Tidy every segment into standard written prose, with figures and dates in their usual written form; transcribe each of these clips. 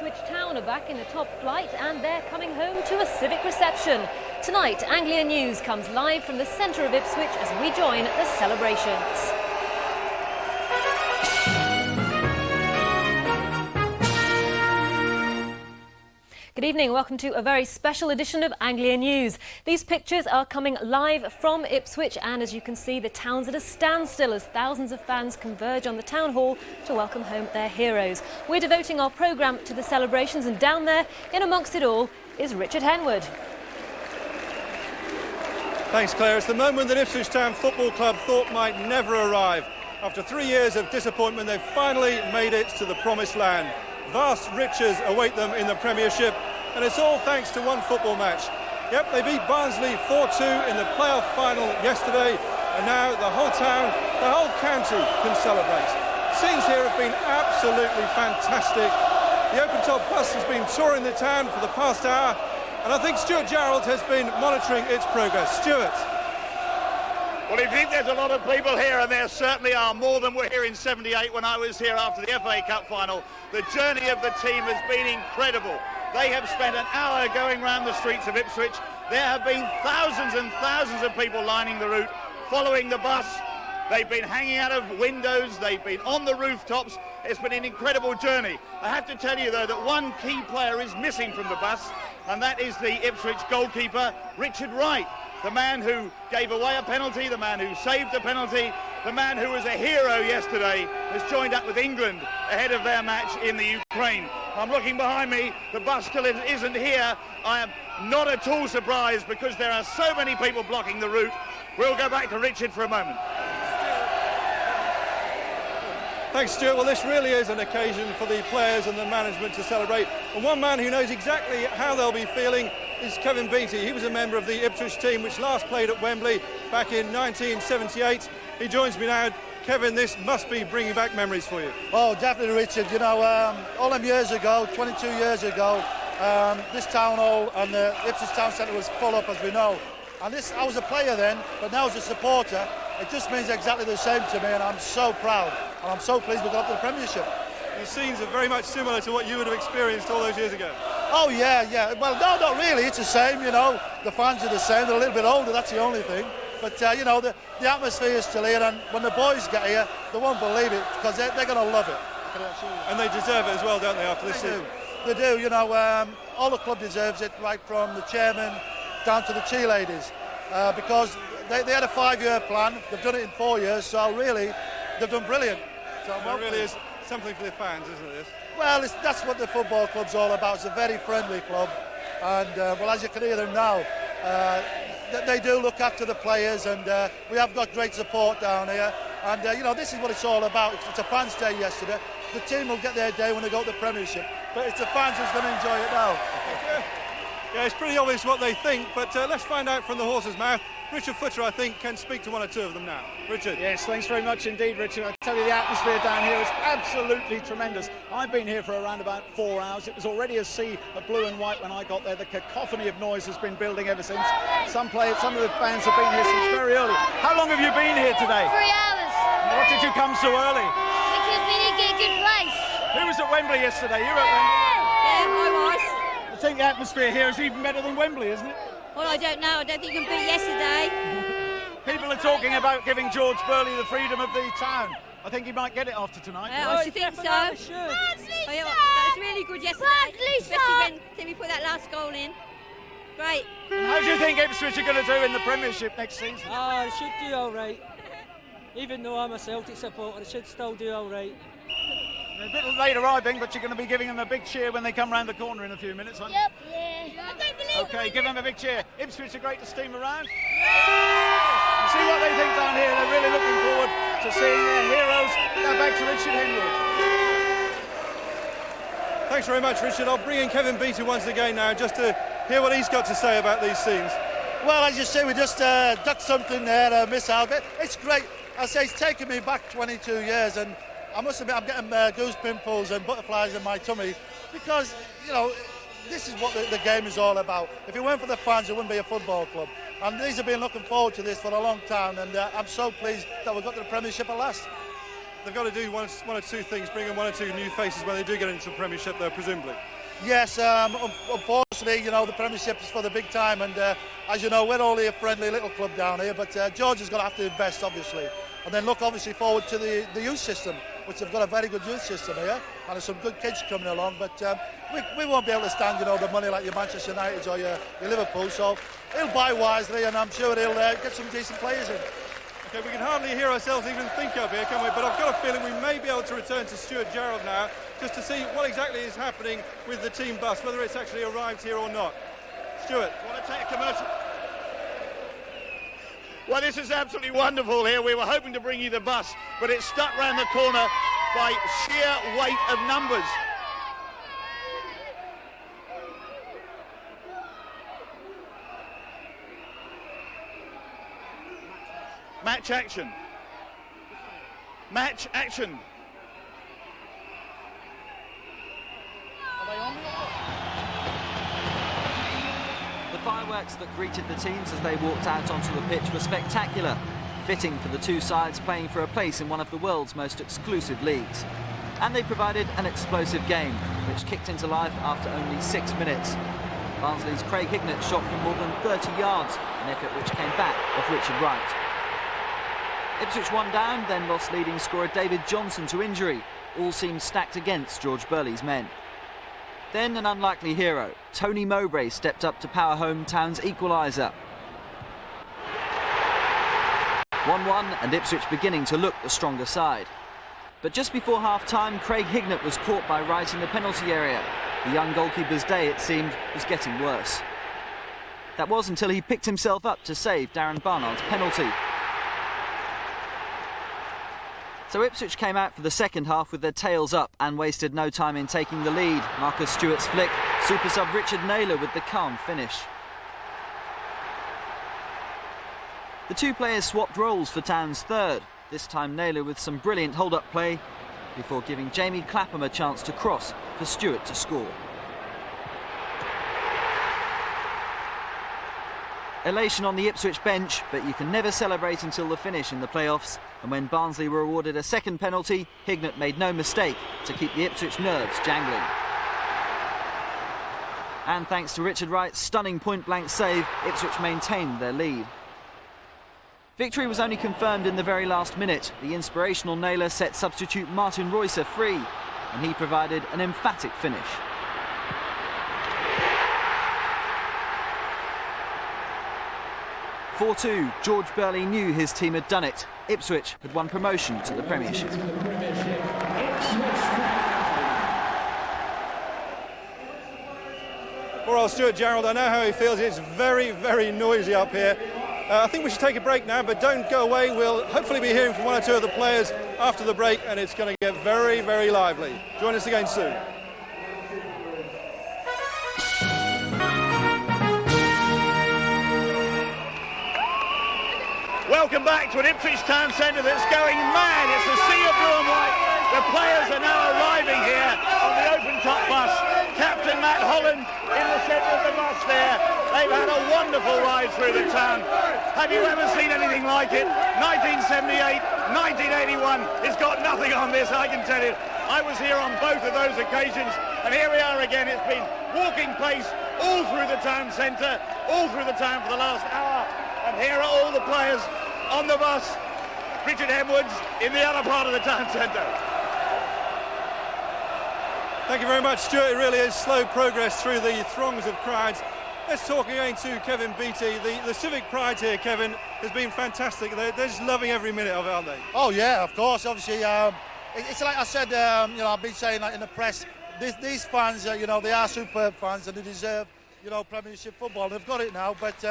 Ipswich Town are back in the top flight and they're coming home to a Civic reception. Tonight, Anglia News comes live from the centre of Ipswich as we join the celebrations. Good evening, welcome to a very special edition of Anglia News. These pictures are coming live from Ipswich and as you can see the town's at a standstill as thousands of fans converge on the town hall to welcome home their heroes. We're devoting our programme to the celebrations and down there, in amongst it all, is Richard Henwood. Thanks Claire, it's the moment that Ipswich Town Football Club thought might never arrive. After 3 years of disappointment they've finally made it to the promised land. Vast riches await them in the Premiership, and it's all thanks to one football match. Yep, they beat Barnsley 4-2 in the playoff final yesterday, and now the whole town, the whole county can celebrate. Scenes here have been absolutely fantastic. The open-top bus has been touring the town for the past hour, and I think Stuart Gerald has been monitoring its progress. Stuart. Well, if you think there's a lot of people here, and there certainly are, more than were here in '78 when I was here after the FA Cup final, the journey of the team has been incredible. They have spent an hour going around the streets of Ipswich. There have been thousands and thousands of people lining the route, following the bus. They've been hanging out of windows, they've been on the rooftops. It's been an incredible journey. I have to tell you, though, that one key player is missing from the bus, and that is the Ipswich goalkeeper, Richard Wright. The man who gave away a penalty, the man who saved a penalty, the man who was a hero yesterday, has joined up with England ahead of their match in the Ukraine. I'm looking behind me, the bus still isn't here. I am not at all surprised because there are so many people blocking the route. We'll go back to Richard for a moment. Thanks Stuart, well this really is an occasion for the players and the management to celebrate. And one man who knows exactly how they'll be feeling is Kevin Beattie. He was a member of the Ipswich team which last played at Wembley back in 1978. He joins me now. Kevin, this must be bringing back memories for you. Oh, definitely, Richard. You know, all them years ago, 22 years ago, this town hall and the Ipswich Town Centre was full up, as we know. And I was a player then, but now as a supporter, it just means exactly the same to me, and I'm so proud. And I'm so pleased we got up to the Premiership. The scenes are very much similar to what you would have experienced all those years ago. Oh, yeah. Well, no, not really. It's the same, you know. The fans are the same. They're a little bit older, that's the only thing. But, you know, the atmosphere is still here, and when the boys get here, they won't believe it, because they're going to love it. And they deserve it as well, don't they, after this season? They do, you know. All the club deserves it, right from the chairman down to the cheerleaders, because they had a 5-year plan. They've done it in 4 years, so really, they've done brilliant. So it really is something for the fans, isn't it? Well, that's what the football club's all about. It's a very friendly club, and well, as you can hear them now, they do look after the players, and we have got great support down here. And you know, this is what it's all about. It's a fans' day yesterday. The team will get their day when they go to the Premiership, but it's the fans who's going to enjoy it now. Yeah, it's pretty obvious what they think, but let's find out from the horse's mouth. Richard Footer, I think, can speak to one or two of them now. Richard. Yes, thanks very much indeed, Richard. I tell you, the atmosphere down here is absolutely tremendous. I've been here for around about 4 hours. It was already a sea of blue and white when I got there. The cacophony of noise has been building ever since. Some of the fans have been here since very early. How long have you been here today? 3 hours. What did you come so early? Because we didn't get a good place. Who was at Wembley yesterday? You were at Wembley? Yeah, I was. I think the atmosphere here is even better than Wembley, isn't it? Well, I don't know. I don't think you can beat yesterday. People are talking about giving George Burley the freedom of the town. I think he might get it after tonight. I think so. That was really good yesterday. Especially when we put that last goal in. Great. And how do you think Ipswich are going to do in the Premiership next season? Oh, they should do all right. Even though I'm a Celtic supporter, they should still do all right. They're a bit late arriving, but you're going to be giving them a big cheer when they come round the corner in a few minutes, aren't you? Yep. Yeah. I don't believe Okay, give them a big cheer. Ipswich are great to steam around. You see what they think down here. They're really looking forward to seeing their heroes. Now back to Richard Henwood. Thanks very much, Richard. I'll bring in Kevin Beattie once again now, just to hear what he's got to say about these scenes. Well, as you say, we just ducked something there, miss out. It's great. I say it's taken me back 22 years, and I must admit I'm getting goose pimples and butterflies in my tummy, because, you know, this is what the game is all about. If it weren't for the fans, it wouldn't be a football club. And these have been looking forward to this for a long time, and I'm so pleased that we got to the Premiership at last. they've got to do one or two things, bring in one or two new faces when they do get into the Premiership, though, presumably. Yes, unfortunately, you know, the Premiership is for the big time, and as you know, we're only a friendly little club down here, but George is going to have to invest, obviously, and then look obviously forward to the youth system, which have got a very good youth system here, and there's some good kids coming along, but we won't be able to stand, you know, the money like your Manchester United or your Liverpool, so he'll buy wisely, and I'm sure he'll get some decent players in. Okay, we can hardly hear ourselves even think up here, can we? But I've got a feeling we may be able to return to Stuart Gerald now, just to see what exactly is happening with the team bus, whether it's actually arrived here or not. Stuart. Want to take a commercial? Well, this is absolutely wonderful here. We were hoping to bring you the bus, but it's stuck round the corner by sheer weight of numbers. Match action. Match action. Are they on? The fireworks that greeted the teams as they walked out onto the pitch were spectacular, fitting for the two sides playing for a place in one of the world's most exclusive leagues. And they provided an explosive game, which kicked into life after only 6 minutes. Barnsley's Craig Hignett shot from more than 30 yards, an effort which came back off Richard Wright. Ipswich one down, then lost leading scorer David Johnson to injury. All seemed stacked against George Burley's men. Then an unlikely hero, Tony Mowbray, stepped up to power home Town's equaliser. 1-1 and Ipswich beginning to look the stronger side. But just before half-time, Craig Hignett was caught by Wright in the penalty area. The young goalkeeper's day, it seemed, was getting worse. That was until he picked himself up to save Darren Barnard's penalty. So Ipswich came out for the second half with their tails up and wasted no time in taking the lead. Marcus Stewart's flick, super sub Richard Naylor with the calm finish. The two players swapped roles for Town's third, this time Naylor with some brilliant hold-up play before giving Jamie Clapham a chance to cross for Stewart to score. Elation on the Ipswich bench, but you can never celebrate until the finish in the playoffs. And when Barnsley were awarded a second penalty, Hignett made no mistake to keep the Ipswich nerves jangling. And thanks to Richard Wright's stunning point-blank save, Ipswich maintained their lead. Victory was only confirmed in the very last minute. The inspirational Naylor set substitute Martin Reusser free, and he provided an emphatic finish. (4-2), George Burley knew his team had done it. Ipswich had won promotion to the Premiership. Poor old Stuart Gerald, I know how he feels. It's very, very noisy up here. I think we should take a break now, but don't go away. We'll hopefully be hearing from one or two of the players after the break, and it's going to get very, very lively. Join us again soon. Welcome back to an Ipswich Town Centre that's going mad. It's a sea of blue and white. The players are now arriving here on the open-top bus. Captain Matt Holland in the centre of the bus there. They've had a wonderful ride through the town. Have you ever seen anything like it? 1978, 1981. It's got nothing on this, I can tell you. I was here on both of those occasions, and here we are again. It's been walking pace all through the town centre, all through the town for the last hour. And here are all the players on the bus. Richard Edwards in the other part of the town centre. Thank you very much, Stuart. It really is slow progress through the throngs of crowds. Let's talk again to Kevin Beattie. The Civic pride here, Kevin, has been fantastic. They're just loving every minute of it, aren't they? Oh yeah, of course. Obviously, it's like I said. You know, I've been saying that in the press. These fans, you know, they are superb fans and they deserve, you know, Premiership football. They've got it now, but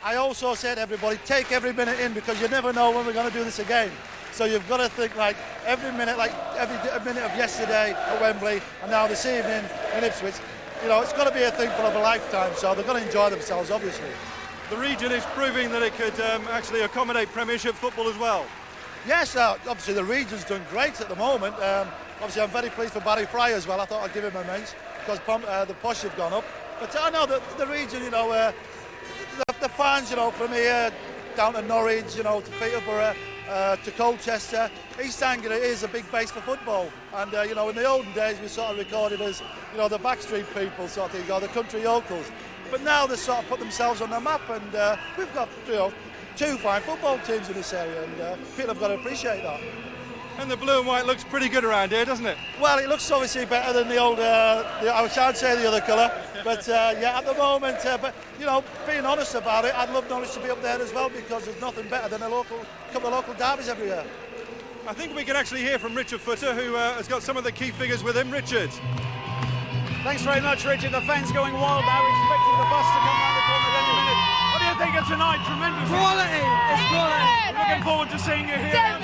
I also said to everybody, take every minute in because you never know when we're going to do this again. So you've got to think like every minute of yesterday at Wembley and now this evening in Ipswich. You know, it's got to be a thing for a lifetime, so they're going to enjoy themselves, obviously. The region is proving that it could actually accommodate Premiership football as well. Yes, obviously the region's doing great at the moment. Obviously I'm very pleased for Barry Fry as well. I thought I'd give him a mention because the posh have gone up. But I know that the region, you know, the fans, you know, from here down to Norwich, you know, to Peterborough, to Colchester. East Anglia is a big base for football, and you know, in the olden days we sort of recorded as, you know, the backstreet people sort of thing, or the country yokels. But now they sort of put themselves on the map, and we've got, you know, 2 fine football teams in this area, and people have got to appreciate that. And the blue and white looks pretty good around here, doesn't it? Well, it looks obviously better than the old, I can't say the other colour, but yeah, at the moment, but you know, being honest about it, I'd love Norwich to be up there as well, because there's nothing better than a couple of local derbies every year. I think we can actually hear from Richard Footer, who has got some of the key figures with him. Richard. Thanks very much, Richard. The fans going wild now, expecting the bus to come round the corner at any minute. What do you think of tonight? Tremendous. Quality! It's quality! Looking forward to seeing you here. Yes!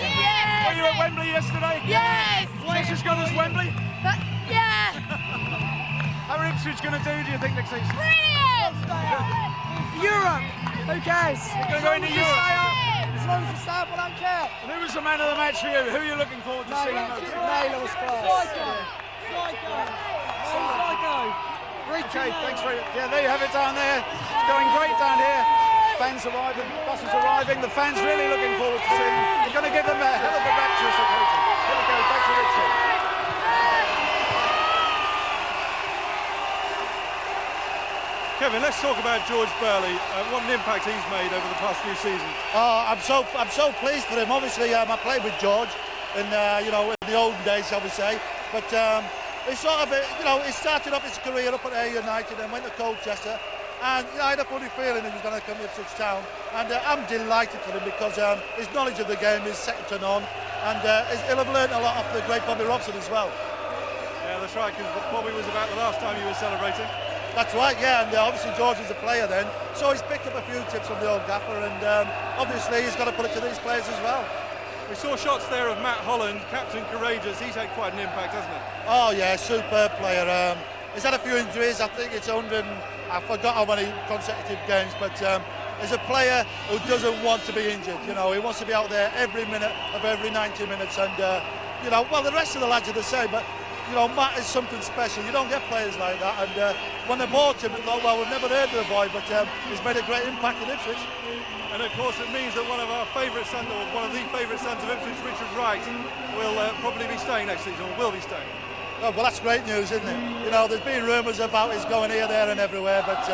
Were you at Wembley yesterday? Yes! Twice as good as Wembley? Yeah! How are Ipswich going to do you think, next season? Brilliant! Europe! Who cares? You're going to go into Europe? As long as we stay up, I don't care. And who was the man of the match for you? Who are you looking forward to seeing most? Naylor was class. Psycho! Okay, thanks very much. Yeah, there you have it down there. It's going great down here. Fans arriving, buses arriving. The fans really looking forward to seeing them. You're going to give them a hell of a rapturous occasion. Here we go, back to Richard. Kevin, let's talk about George Burley. What an impact he's made over the past few seasons. Oh, I'm so pleased for him. Obviously, I played with George in you know, in the olden days, I would say. But he sort of, you know, he started off his career up at Ayr United and went to Colchester. And you know, I had a funny feeling he was going to come to Ipswich Town. And I'm delighted for him, because his knowledge of the game is second to none. And he'll have learned a lot off the great Bobby Robson as well. Yeah, that's right, because Bobby was about the last time you were celebrating. That's right, yeah, and obviously George was a player then, so he's picked up a few tips from the old gaffer, and obviously he's got to put it to these players as well. We saw shots there of Matt Holland, captain courageous. He's had quite an impact, hasn't he? Oh yeah, superb player. He's had a few injuries. I think it's 100. I forgot how many consecutive games, but he's a player who doesn't want to be injured. You know, he wants to be out there every minute of every 90 minutes, and you know, well, the rest of the lads are the same, but. You know, Matt is something special. You don't get players like that. And when they bought him, we thought, well, we've never heard of the boy, but he's made a great impact in Ipswich. And of course, it means that one of our favourite sons, or one of the favourite sons of Ipswich, Richard Wright, will probably be staying next season, or will be staying. Oh, well, that's great news, isn't it? You know, there's been rumours about his going here, there, and everywhere, but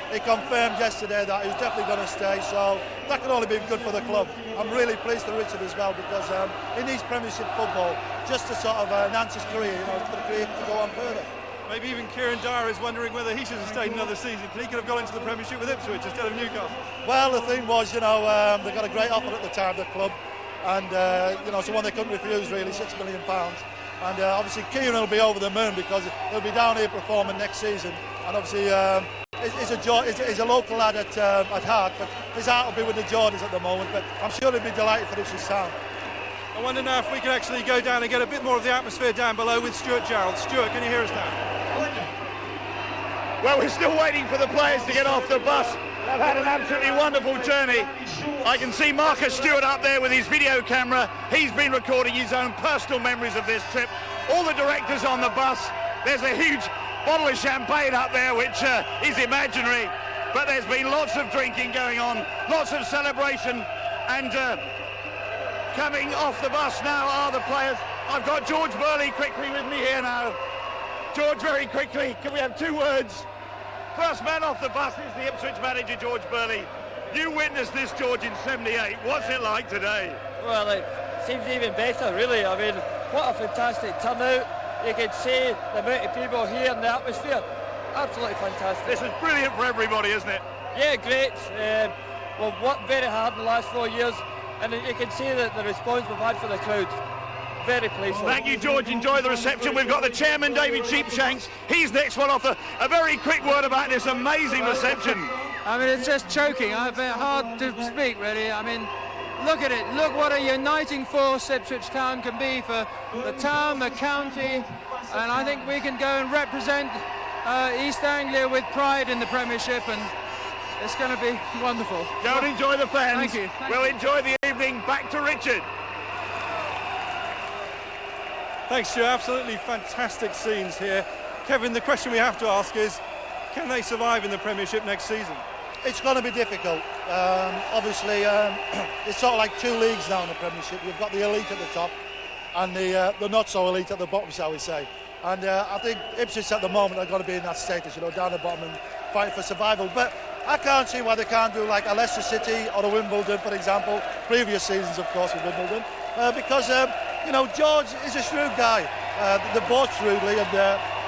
he confirmed yesterday that he's definitely going to stay. So that can only be good for the club. I'm really pleased for Richard as well, because he needs Premiership football just to sort of enhance his career, you know, for the career to go on further. Maybe even Kieran Dyer is wondering whether he should have stayed another season. He could have gone into the Premiership with Ipswich instead of Newcastle. Well, the thing was, you know, they got a great offer at the time, the club, and you know, so one they couldn't refuse, really, £6 million. And obviously Kieran will be over the moon, because he'll be down here performing next season. And obviously he's a local lad at heart, but his heart will be with the Jordans at the moment. But I'm sure he'll be delighted for Ipswich Town. I wonder now if we can actually go down and get a bit more of the atmosphere down below with Stuart Gerald. Stuart, can you hear us now? Well, we're still waiting for the players to get off the bus. They've had an absolutely wonderful journey. I can see Marcus Stewart up there with his video camera. He's been recording his own personal memories of this trip. All the directors on the bus. There's a huge bottle of champagne up there, which is imaginary. But there's been lots of drinking going on, lots of celebration, and coming off the bus now are the players. I've got George Burley quickly with me here now. George, very quickly, can we have 2 words? First man off the bus is the Ipswich manager, George Burley. You witnessed this, George, in '78. What's it like today? Well, it seems even better, really. I mean, what a fantastic turnout. You can see the amount of people here and the atmosphere. Absolutely fantastic. This is brilliant for everybody, isn't it? Yeah, great. We've worked very hard in the last 4 years, and you can see the response we've had for the crowd. Very pleased. Thank you, George. Enjoy the reception. We've got the chairman, David Sheepshanks. He's next one off. A very quick word about this amazing reception. I mean, it's just choking. I find it hard to speak, really. I mean, look at it. Look what a uniting force Ipswich Town can be for the town, the county, and I think we can go and represent East Anglia with pride in the Premiership, and it's going to be wonderful. Go and enjoy the fans. Thank you. We'll enjoy the evening. Back to Richard. Thanks, Stu. Absolutely fantastic scenes here. Kevin, the question we have to ask is, can they survive in the Premiership next season? It's going to be difficult. Obviously, it's sort of like two leagues now in the Premiership. You've got the elite at the top and the not so elite at the bottom, shall we say. And I think Ipswich at the moment are going to be in that status, you know, down the bottom and fighting for survival. But I can't see why they can't do like a Leicester City or a Wimbledon, for example. Previous seasons, of course, with Wimbledon. Because, you know, George is a shrewd guy. They're both shrewdly, and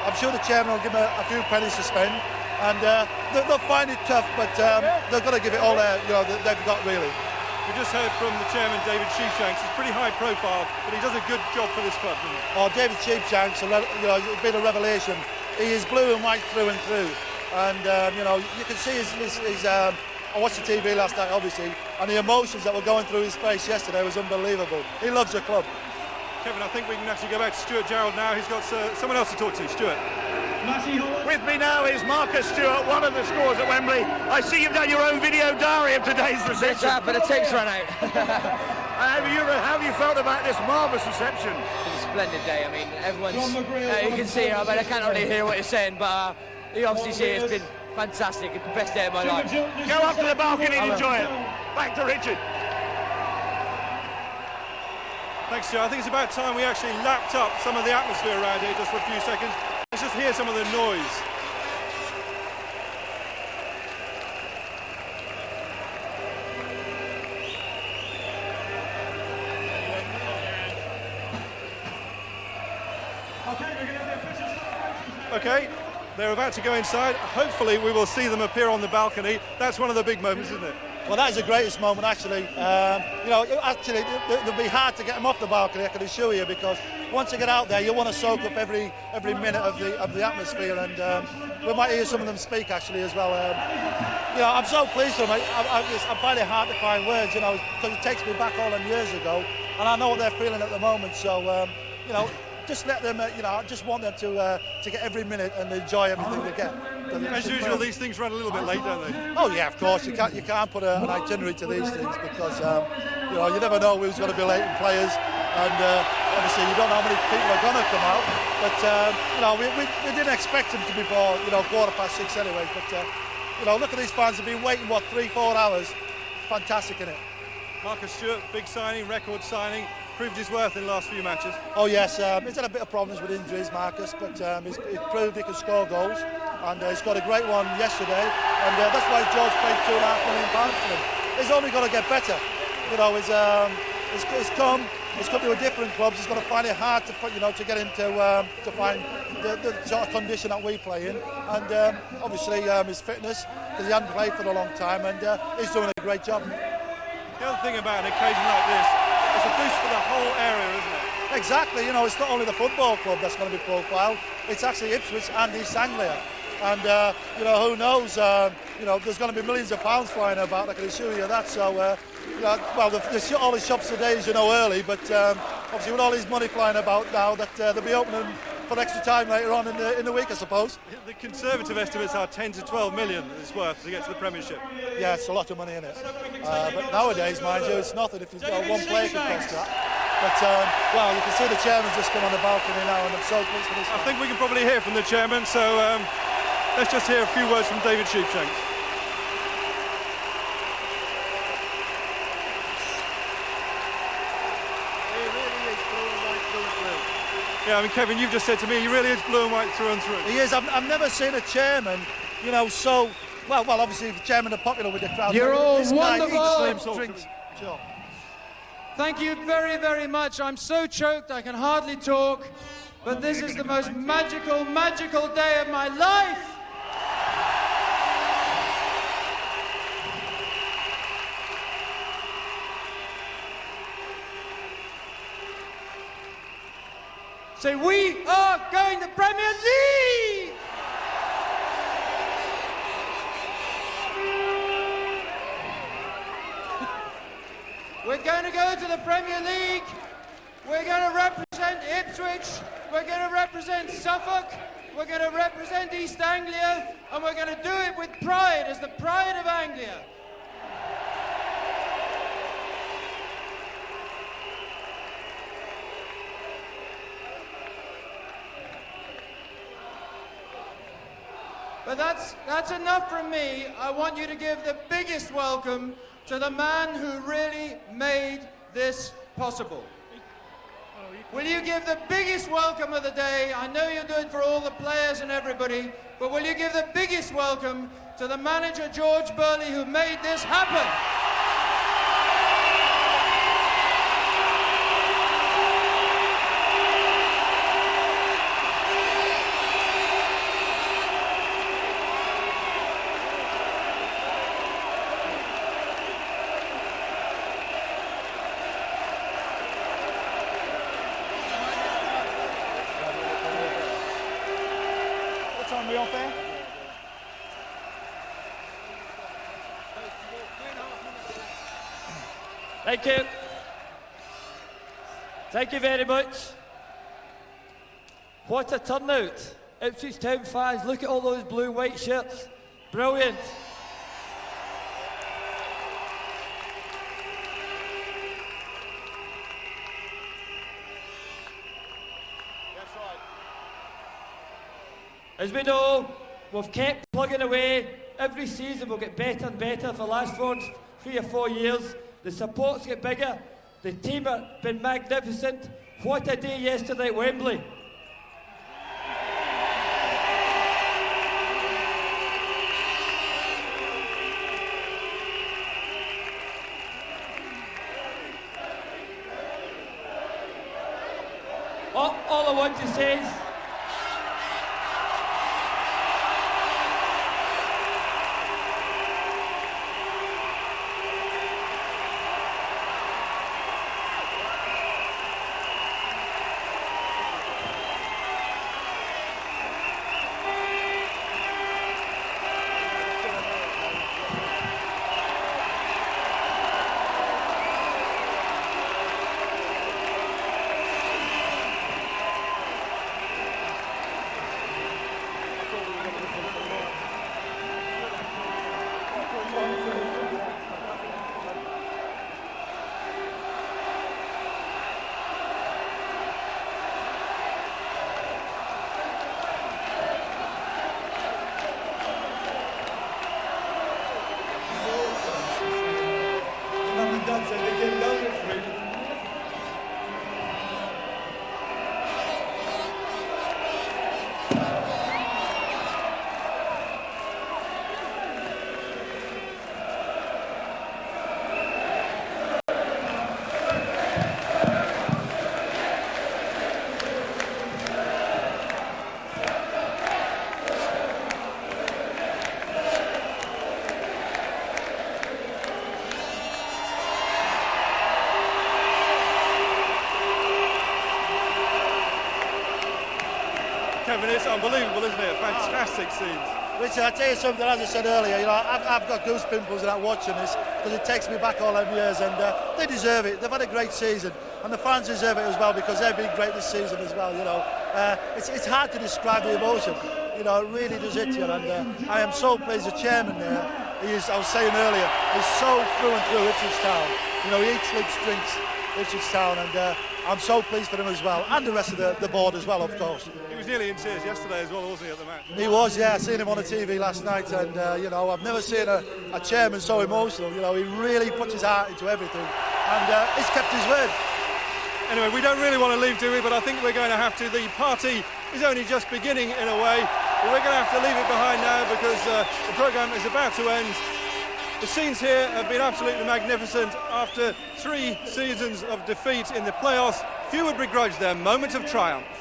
I'm sure the chairman will give him a few pennies to spend. And they'll find it tough, but they're going to give it all they've got, really. We just heard from the chairman, David Sheepshanks. He's pretty high profile, but he does a good job for this club, doesn't he? Oh, David Sheepshanks, you know, it's been a revelation. He is blue and white through and through. And, you know, you can see his I watched the TV last night, obviously, and the emotions that were going through his face yesterday was unbelievable. He loves the club. Kevin, I think we can actually go back to Stuart Gerald now. He's got someone else to talk to. Stuart. With me now is Marcus Stewart, one of the scores at Wembley. I see you've done your own video diary of today's reception. But the tape's run out. How have you felt about this marvellous reception? It's a splendid day. I mean, everyone's, you can see, I mean, I can't really hear what you're saying, but you obviously see it's been fantastic. It's the best day of my life. Go up to the balcony and enjoy it. Back to Richard. Thanks, Stuart. I think it's about time we actually lapped up some of the atmosphere around here just for a few seconds. Let's just hear some of the noise. Okay, they're about to go inside. Hopefully we will see them appear on the balcony. That's one of the big moments, isn't it? Well, that is the greatest moment, actually. You know, actually, it'll be hard to get them off the balcony, I can assure you, because once you get out there, you want to soak up every minute of the atmosphere, and we might hear some of them speak, actually, as well. You know, I'm so pleased with them. I find it hard to find words, you know, because it takes me back all them years ago, and I know what they're feeling at the moment. So, you know, just let them, you know, I just want them to get every minute and enjoy everything they get. As usual, these things run a little bit late, don't they? Oh yeah, of course. You can't put an itinerary to these things because you know, you never know who's going to be late in players, and obviously you don't know how many people are going to come out. But you know, we didn't expect them to be before, you know, 6:15 anyway. But you know, look at these fans. Have been waiting 3-4 hours. Fantastic, isn't it? Marcus Stewart, big signing, record signing. Proved his worth in the last few matches. Oh yes, he's had a bit of problems with injuries, Marcus, but he's proved he can score goals, and he's got a great one yesterday, and that's why George paid £2.5 million for him. He's only going to get better. You know, he's come to a different club. He's going to find it hard to get into to find the sort of condition that we play in, and obviously his fitness, because he hadn't played for a long time, and he's doing a great job. The other thing about an occasion like this, it's a boost for the whole area, isn't it? Exactly. You know, it's not only the football club that's going to be profiled, it's actually Ipswich and East Anglia. And, you know, who knows, you know, there's going to be millions of pounds flying about, I can assure you that. So, you know, well, all the shops today, as you know, early, but obviously with all this money flying about now, that they'll be opening for extra time later on in the week, I suppose. The conservative estimates are 10 to 12 million it's worth to get to the Premiership. Yeah, it's a lot of money in it. But nowadays, mind you, it's nothing if you've got one player can cost that. But, well, you can see the chairman's just come on the balcony now, and I'm so pleased for this. I think we can probably hear from the chairman, so let's just hear a few words from David Sheepshanks. Yeah, I mean, Kevin, you've just said to me, he really is blue and white through and through. He is. I've never seen a chairman, you know, so... Well, obviously, the chairman are popular with the crowd. You're all this wonderful. Drinks. Sure. Thank you very, very much. I'm so choked I can hardly talk, but this is the most magical, magical day of my life. Say, we are going to Premier League! We're going to go to the Premier League. We're going to represent Ipswich. We're going to represent Suffolk. We're going to represent East Anglia. And we're going to do it with pride, as the pride of Anglia. But that's enough from me. I want you to give the biggest welcome to the man who really made this possible. Will you give the biggest welcome of the day? I know you do it for all the players and everybody, but will you give the biggest welcome to the manager, George Burley, who made this happen? Are we off there? Thank you. Thank you very much. What a turnout. Ipswich Town fans, look at all those blue and white shirts. Brilliant. As we know, we've kept plugging away. Every season we'll get better and better for the last 3 or 4 years. The supports get bigger. The team have been magnificent. What a day yesterday at Wembley. All I want to say is, Kevin, it's unbelievable, isn't it? Fantastic scenes. Richard, I tell you something, as I said earlier, you know, I've got goose pimples and I'm watching this because it takes me back all them years, and they deserve it. They've had a great season, and the fans deserve it as well because they've been great this season as well. You know, it's hard to describe the emotion. You know, it really does hit you, and I am so pleased. The chairman there, he is. I was saying earlier, he's so through and through Ipswich Town. You know, he eats, sleeps, drinks Ipswich Town, and I'm so pleased for him as well, and the rest of the board as well, of course. He was nearly in tears yesterday as well, wasn't he, at the match? He was, yeah. I seen him on the TV last night, and you know, I've never seen a chairman so emotional. You know, he really puts his heart into everything, and he's kept his word. Anyway, we don't really want to leave, do we? But I think we're going to have to. The party is only just beginning in a way, but we're going to have to leave it behind now because the programme is about to end. The scenes here have been absolutely magnificent. After 3 seasons of defeat in the playoffs, few would begrudge their moment of triumph.